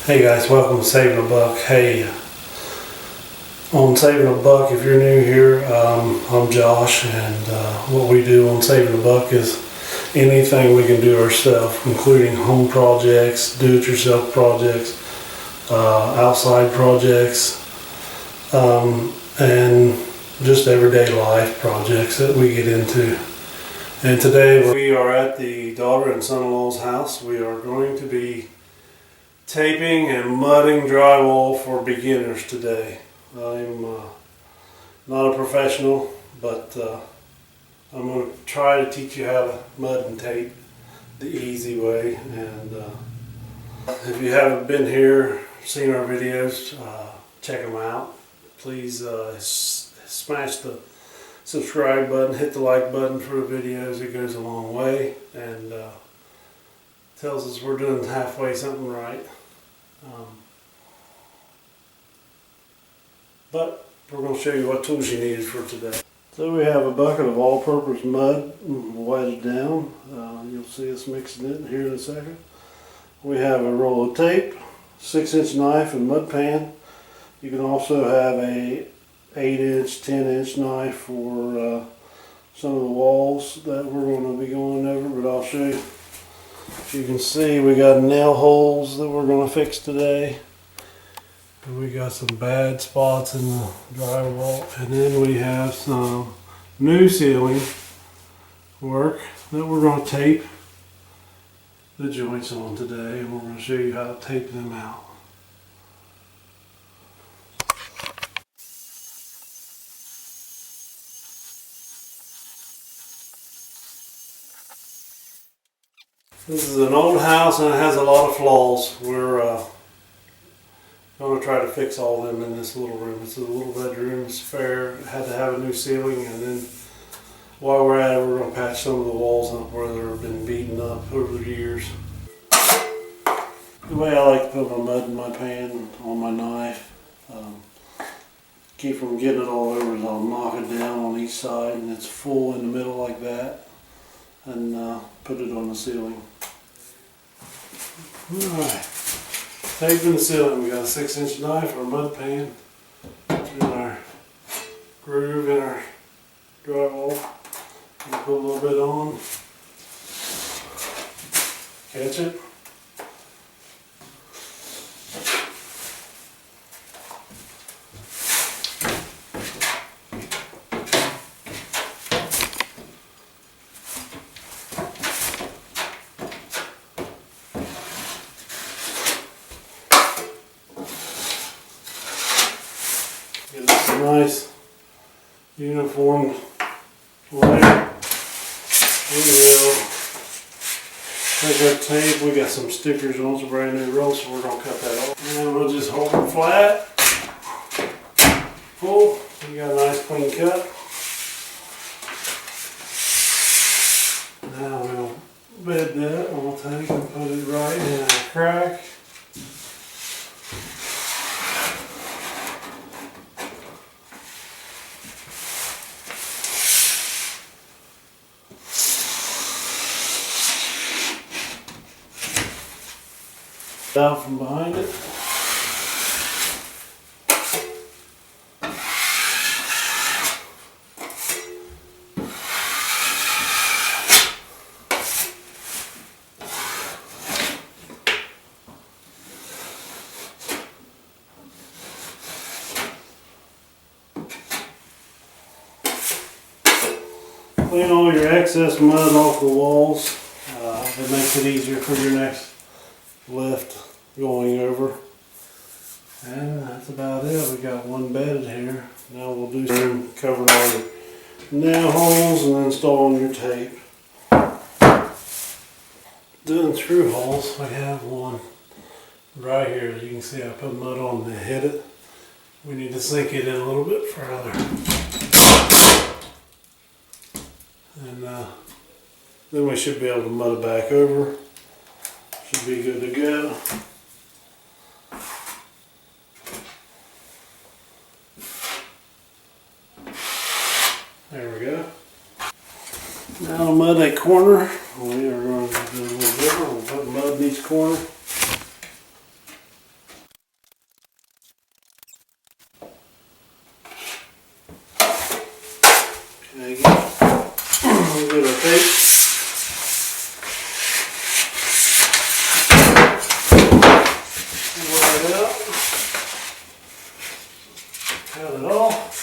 Hey guys, welcome to SavinABuck. Hey, on SavinABuck, if you're new here, I'm Josh, and what we do on SavinABuck is anything we can do ourselves, including home projects, do-it-yourself projects, outside projects, and just everyday life projects that we get into. And today we are at the daughter and son-in-law's house. We are going to be taping and mudding drywall for beginners today. I'm not a professional, but I'm going to try to teach you how to mud and tape the easy way. And if you haven't been here, seen our videos, check them out. Please smash the subscribe button, hit the like button for the videos. It goes a long way and tells us we're doing halfway something right. But we're going to show you what tools you need for today. So we have a bucket of all-purpose mud wetted down. You'll see us mixing it here in a second. We have a roll of tape, 6-inch knife and mud pan. You can also have a 8-inch, 10-inch knife for some of the walls that we're going to be going over, but I'll show you. As you can see, we got nail holes that we're going to fix today. We got some bad spots in the drywall, and then we have some new ceiling work that we're going to tape the joints on today, and we're going to show you how to tape them out. This is an old house and it has a lot of flaws. We're going to try to fix all of them in this little room. It's a little bedroom, it's fair. It had to have a new ceiling, and then while we're at it, we're going to patch some of the walls up where they've been beaten up over the years. The way I like to put my mud in my pan on my knife, keep from getting it all over, is I'll knock it down on each side and it's full in the middle like that, and put it on the ceiling. Alright, taping the ceiling. We got a 6-inch knife, our mud pan, and our groove in our drywall. We'll put a little bit on, catch it. Get us a nice uniform layer. We will take our tape. We got some stickers on, it's a brand new roll, so we're going to cut that off. And we'll just hold it flat, full. You got a nice clean cut. Now we'll bed that. We'll take and put it right in a crack. Out from behind it. Clean all your excess mud off the walls. It makes it easier for your next lift going over. And that's about it. We got one bedded here. Now we'll do some covering all your nail holes and installing your tape. Doing through holes, we have one right here. As you can see, I put mud on to hit it. We need to sink it in a little bit further. And then we should be able to mud it back over. Should be good to go. There we go. Now to mud a corner. We are going to do a little different. We'll put mud in each corner. it out. Cut it off.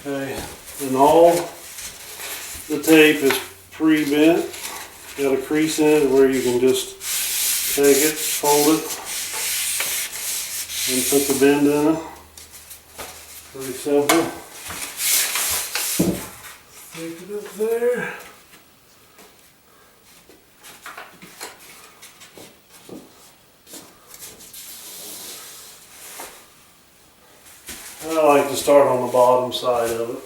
Okay, and all the tape is pre-bent. Got a crease in it where you can just take it, fold it, and put the bend in it. Pretty simple. Stick it up there. I like to start on the bottom side of it.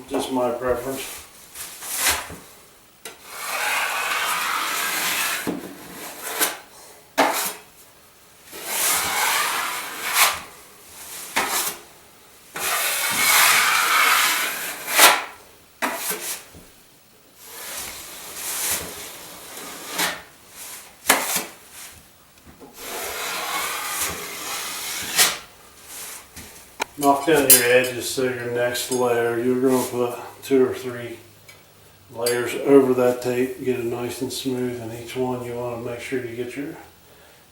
Just my preference. Knock down your edges so your next layer, you're going to put 2 or 3 layers over that tape, get it nice and smooth, and each one you want to make sure you get your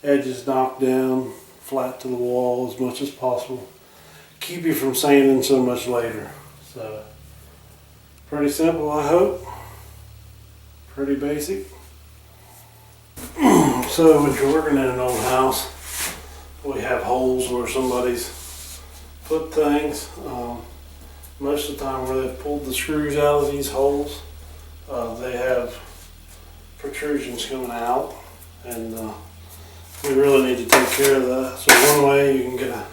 edges knocked down flat to the wall as much as possible. Keep you from sanding so much later. So, pretty simple, I hope. Pretty basic. So when you're working in an old house, we have holes where somebody's put things. Most of the time where they've pulled the screws out of these holes, they have protrusions coming out, and we really need to take care of that. So one way you can get a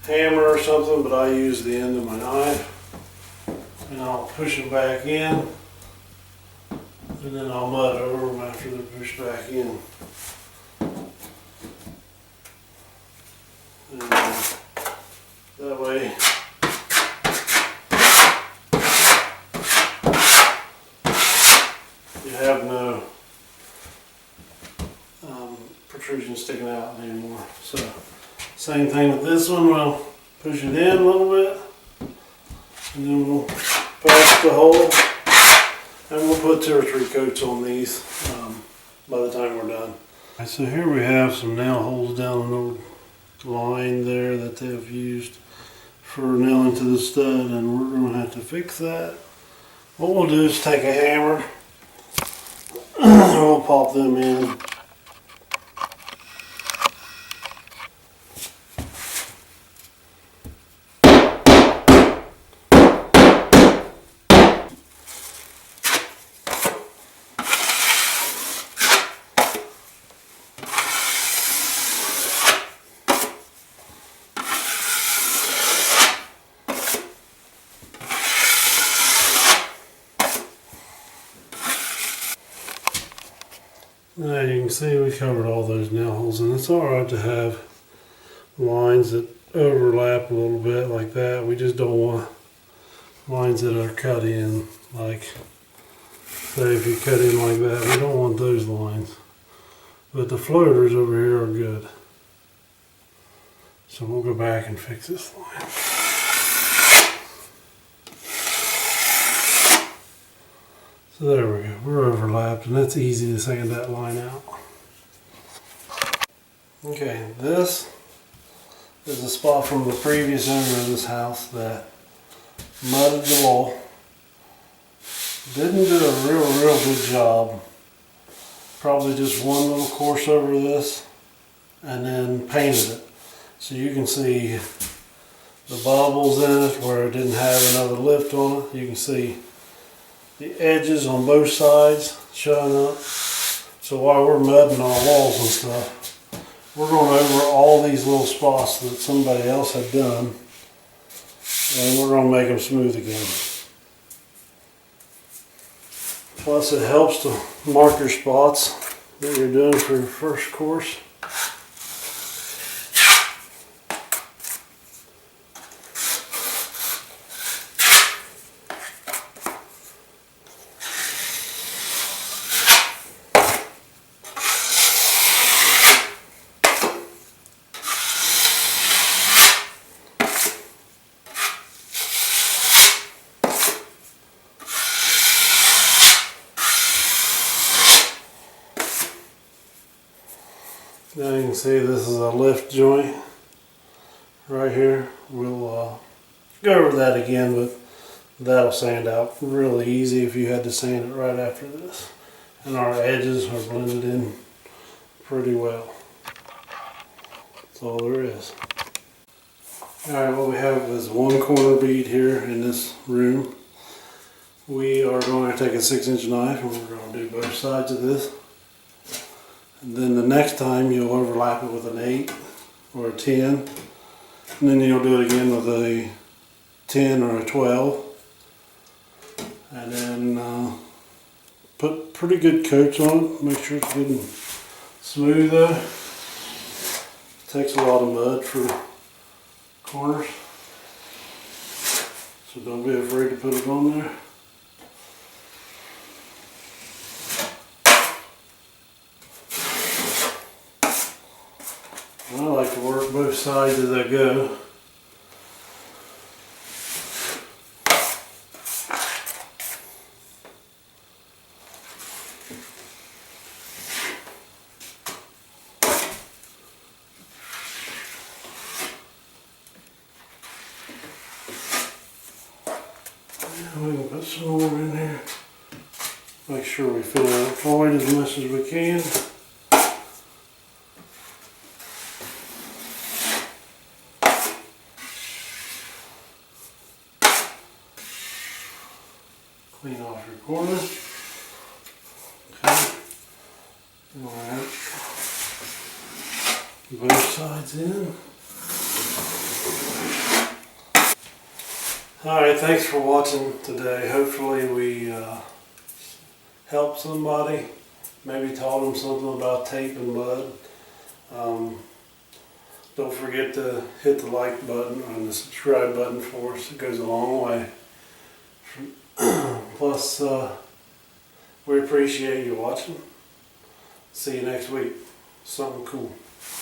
hammer or something, but I use the end of my knife, and I'll push them back in, and then I'll mud over them after they're pushed back in. And, that way you have no protrusion sticking out anymore. So same thing with this one. We'll push it in a little bit, and then we'll patch the hole, and we'll put 2 or 3 coats on these by the time we're done. Right, so here we have some nail holes down an old line there that they've used for nailing to the stud, and we're going to have to fix that. What we'll do is take a hammer and we'll pop them in. Now you can see we covered all those nail holes, and it's alright to have lines that overlap a little bit like that. We just don't want lines that are cut in, like say if you cut in like that, we don't want those lines. But the floaters over here are good. So we'll go back and fix this line. So there we go, we're overlapped, and that's easy to sand that line out. Okay, this is a spot from the previous owner of this house that mudded the wall. Didn't do a real good job. Probably just one little course over this, and then painted it. So you can see the bubbles in it where it didn't have another lift on it. You can see the edges on both sides showing up. So while we're mudding our walls and stuff, we're going over all these little spots that somebody else had done, and we're going to make them smooth again. Plus it helps to mark your spots that you're doing for your first course. Now you can see this is a lift joint right here. We'll go over that again, but that'll sand out really easy if you had to sand it right after this. And our edges are blended in pretty well. That's all there is. Alright, what we have is one corner bead here in this room. We are going to take a 6-inch knife and we're going to do both sides of this. And then the next time you'll overlap it with an 8 or a 10. And then you'll do it again with a 10 or a 12. And then put pretty good coats on it. Make sure it's good and smooth though. It takes a lot of mud for corners. So don't be afraid to put it on there. I like to work both sides as I go. We can put some more in there. Make sure we fill that void as much as we can. Clean off your corner. Okay. Alright. Both sides in. Alright, thanks for watching today. Hopefully we helped somebody. Maybe taught them something about tape and mud. Don't forget to hit the like button and the subscribe button for us. It goes a long way. Plus, we appreciate you watching. See you next week. Something cool.